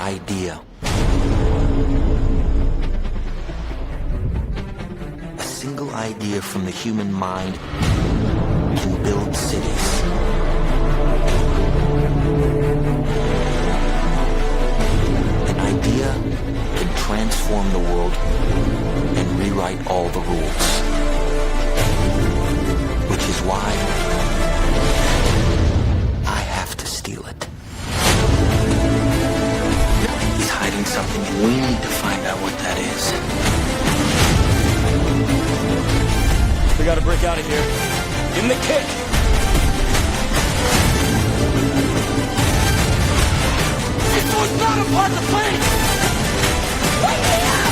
idea. A single idea from the human mind can build cities. An idea can transform the world and rewrite all the rules. Which is why I have to steal it. He's hiding something, and we need to find out what that is. We gotta break out of here. Give him the kick! This was not a part of the plan! Wake me up!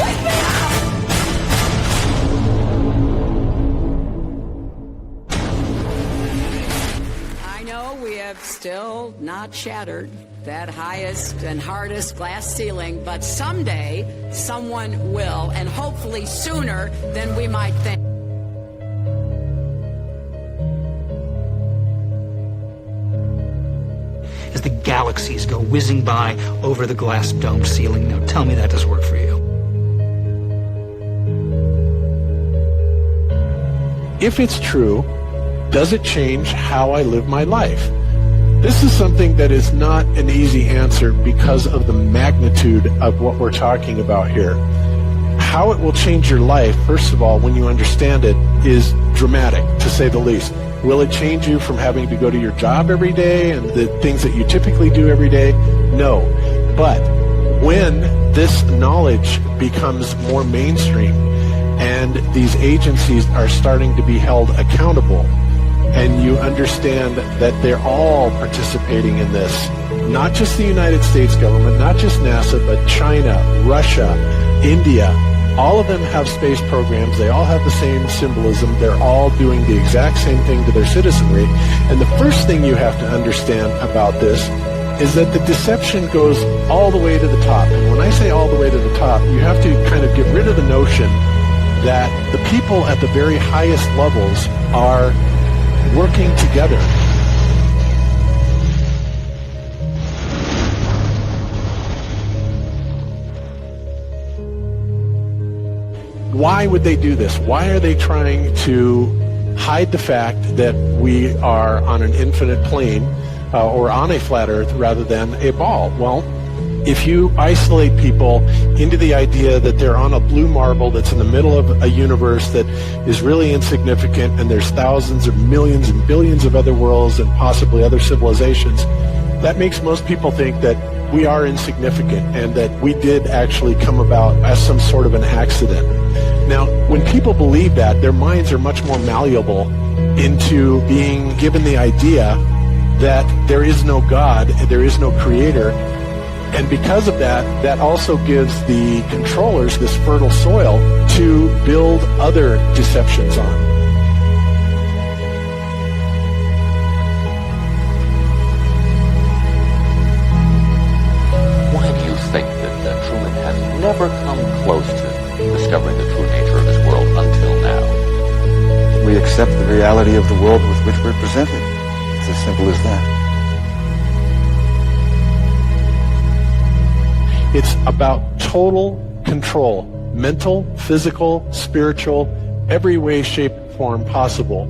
Wake me up! I know we have still not shattered that highest and hardest glass ceiling, but someday someone will, and hopefully sooner than we might think. As the galaxies go whizzing by over the glass domed ceiling. Now tell me that doesn't work for you. If it's true, does it change how I live my life? This is something that is not an easy answer because of the magnitude of what we're talking about here. How it will change your life, first of all, when you understand it, is dramatic, to say the least. Will it change you from having to go to your job every day and the things that you typically do every day? No. But when this knowledge becomes more mainstream and these agencies are starting to be held accountable, and you understand that they're all participating in this, not just the United States government, not just NASA, but China, Russia, India, all of them have space programs. They all have the same symbolism. They're all doing the exact same thing to their citizenry. And the first thing you have to understand about this is that the deception goes all the way to the top. And when I say all the way to the top, you have to kind of get rid of the notion that the people at the very highest levels are working together. Why would they do this? Why are they trying to hide the fact that we are on an infinite plane or on a flat earth rather than a ball? Well, if you isolate people into the idea that they're on a blue marble that's in the middle of a universe that is really insignificant and there's thousands or millions and billions of other worlds and possibly other civilizations, that makes most people think that we are insignificant and that we did actually come about as some sort of an accident. Now, when people believe that, their minds are much more malleable into being given the idea that there is no God, there is no creator. And because of that, that also gives the controllers this fertile soil to build other deceptions on. Why do you think that Truman has never come close to discovering the true nature of his world until now? We accept the reality of the world with which we're presented. It's as simple as that. It's about total control, mental, physical, spiritual, every way, shape, form possible.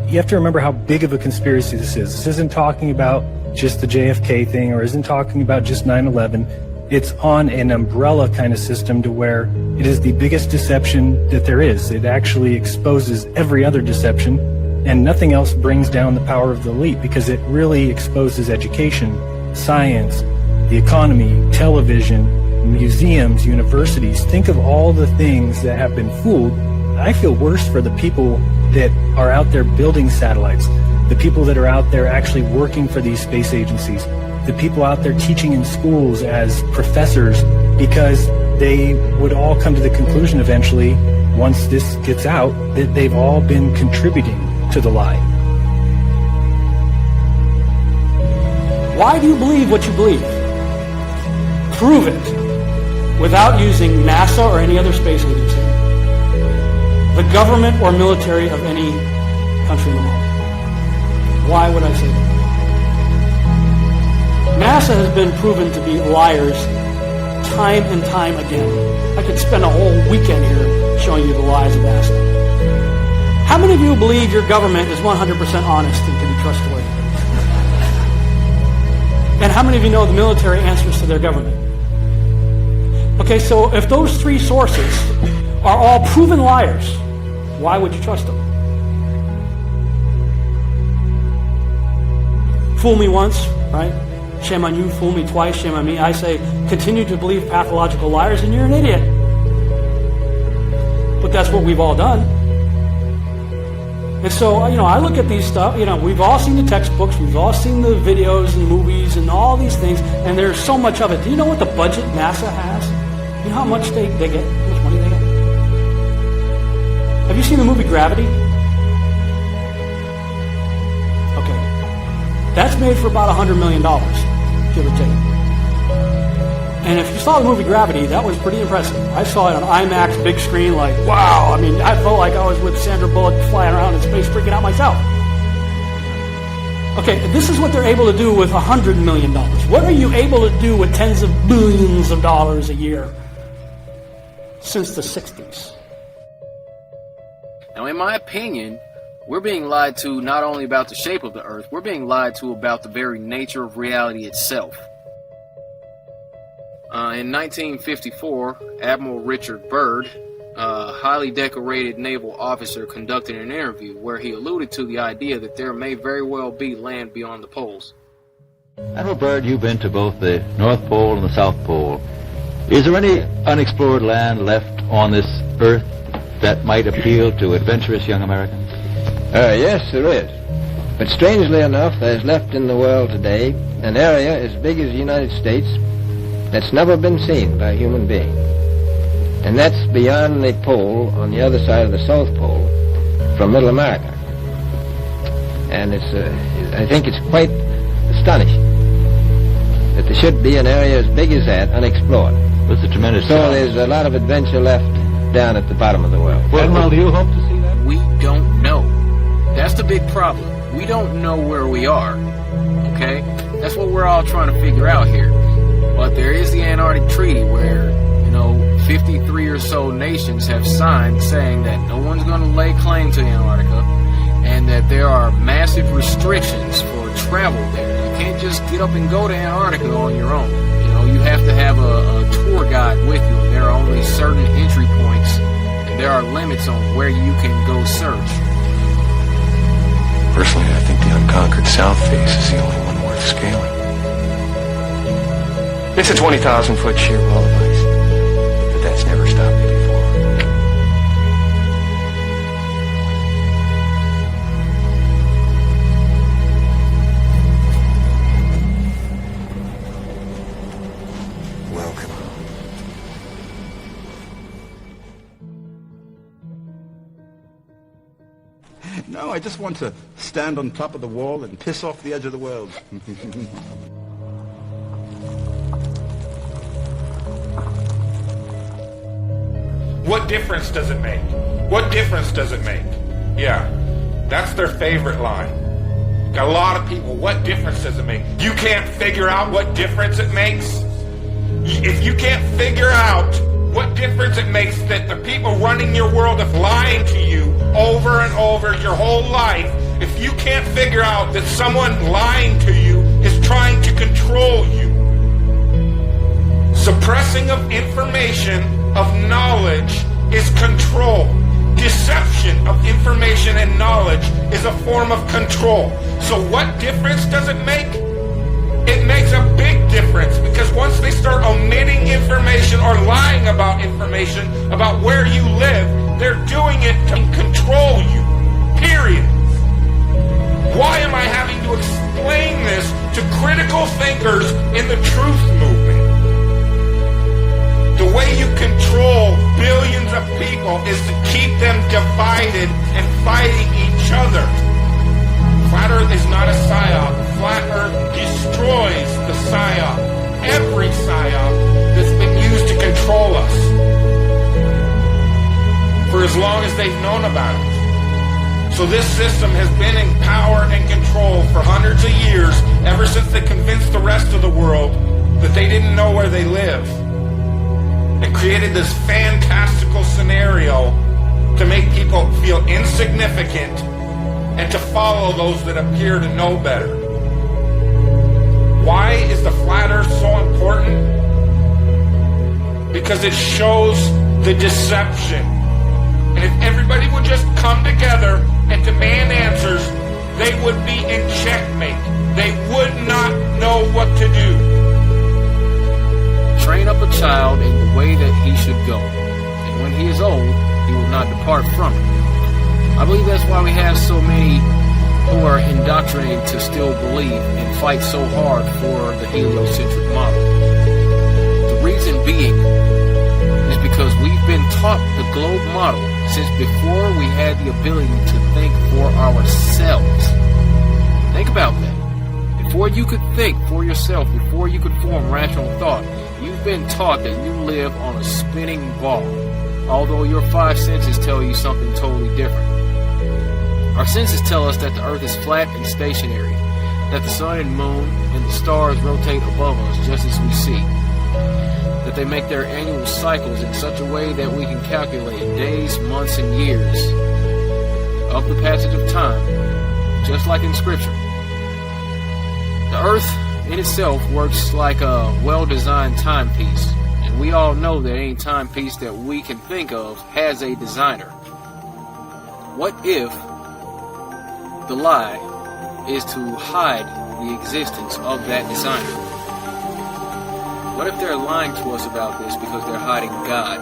You have to remember how big of a conspiracy this is. This isn't talking about just the JFK thing or isn't talking about just 9/11. It's on an umbrella kind of system to where it is the biggest deception that there is. It actually exposes every other deception, and nothing else brings down the power of the elite because it really exposes education, science, the economy, television, museums, universities. Think of all the things that have been fooled. I feel worse for the people that are out there building satellites, the people that are out there actually working for these space agencies, the people out there teaching in schools as professors, because they would all come to the conclusion eventually, once this gets out, that they've all been contributing to the lie. Why do you believe what you believe? Prove it without using NASA or any other space agency, the government or military of any country in the world. Why would I say that? NASA has been proven to be liars time and time again. I could spend a whole weekend here showing you the lies of NASA. How many of you believe your government is 100% honest and can be trustworthy? And how many of you know the military answers to their government? Okay, so if those three sources are all proven liars, why would you trust them? Fool me once, right? Shame on you. Fool me twice, shame on me. I say, continue to believe pathological liars and you're an idiot. But that's what we've all done. And so, I look at these stuff, we've all seen the textbooks, we've all seen the videos and movies and all these things, and there's so much of it. Do you know what the budget NASA has? You know how much they get? How much money they get? Have you seen the movie Gravity? Okay. That's made for about $100 million, give or take. And if you saw the movie Gravity, that was pretty impressive. I saw it on IMAX, big screen, like, wow. I mean, I felt like I was with Sandra Bullock flying around in space, freaking out myself. Okay, this is what they're able to do with $100 million. What are you able to do with tens of billions of dollars a year since the 60s? Now, in my opinion, we're being lied to not only about the shape of the Earth, we're being lied to about the very nature of reality itself. In 1954, Admiral Richard Byrd, a highly decorated naval officer, conducted an interview where he alluded to the idea that there may very well be land beyond the poles. Admiral Byrd, you've been to both the North Pole and the South Pole. Is there any unexplored land left on this Earth that might appeal to adventurous young Americans? Yes, there is. But strangely enough, there's left in the world today an area as big as the United States that's never been seen by a human being. And that's beyond the pole, on the other side of the South Pole, from Middle America. And I think it's quite astonishing that there should be an area as big as that unexplored. It's a tremendous So there's a lot of adventure left down at the bottom of the world. Well, do you hope to see that? We don't know. That's the big problem. We don't know where we are. Okay? That's what we're all trying to figure out here. But there is the Antarctic Treaty where, 53 or so nations have signed saying that no one's going to lay claim to Antarctica and that there are massive restrictions for travel there. You can't just get up and go to Antarctica on your own. You have to have a tour guide with you, and there are only certain entry points, and there are limits on where you can go search. Personally, I think the unconquered south face is the only one worth scaling. It's a 20,000-foot sheer wall of ice, but that's never stopped me before. Welcome. No, I just want to stand on top of the wall and piss off the edge of the world. What difference does it make? What difference does it make? Yeah, that's their favorite line. Got a lot of people, what difference does it make? You can't figure out what difference it makes? If you can't figure out what difference it makes that the people running your world have lying to you over and over your whole life, if you can't figure out that someone lying to you is trying to control you, suppressing of information, of knowledge, is control. Deception of information and knowledge is a form of control. So what difference does it make? It makes a big difference, because once they start omitting information or lying about information about where you live, they're doing it to control you. Period. Why am I having to explain this to critical thinkers in the truth movement? The way you control billions of people is to keep them divided and fighting each other. Flat Earth is not a psyop. Flat Earth destroys the psyop. Every psyop that's been used to control us for as long as they've known about it. So this system has been in power and control for hundreds of years, ever since they convinced the rest of the world that they didn't know where they live, and created this fantastical scenario to make people feel insignificant and to follow those that appear to know better. Why is the flat earth so important? Because it shows the deception. And if everybody would just come together and demand answers, they would be in checkmate. They would not know what to do. Train up a child in the way that he should go, and when he is old, he will not depart from it. I believe that's why we have so many who are indoctrinated to still believe and fight so hard for the heliocentric model. The reason being is because we've been taught the globe model since before we had the ability to think for ourselves. Think about that. Before you could think for yourself, before you could form rational thought, you've been taught that you live on a spinning ball, although your five senses tell you something totally different. Our senses tell us that the earth is flat and stationary, that the sun and moon and the stars rotate above us just as we see, that they make their annual cycles in such a way that we can calculate days, months, and years of the passage of time, just like in Scripture. The earth in itself works like a well-designed timepiece, and we all know that any timepiece that we can think of has a designer. What if the lie is to hide the existence of that designer? What if they're lying to us about this because they're hiding God?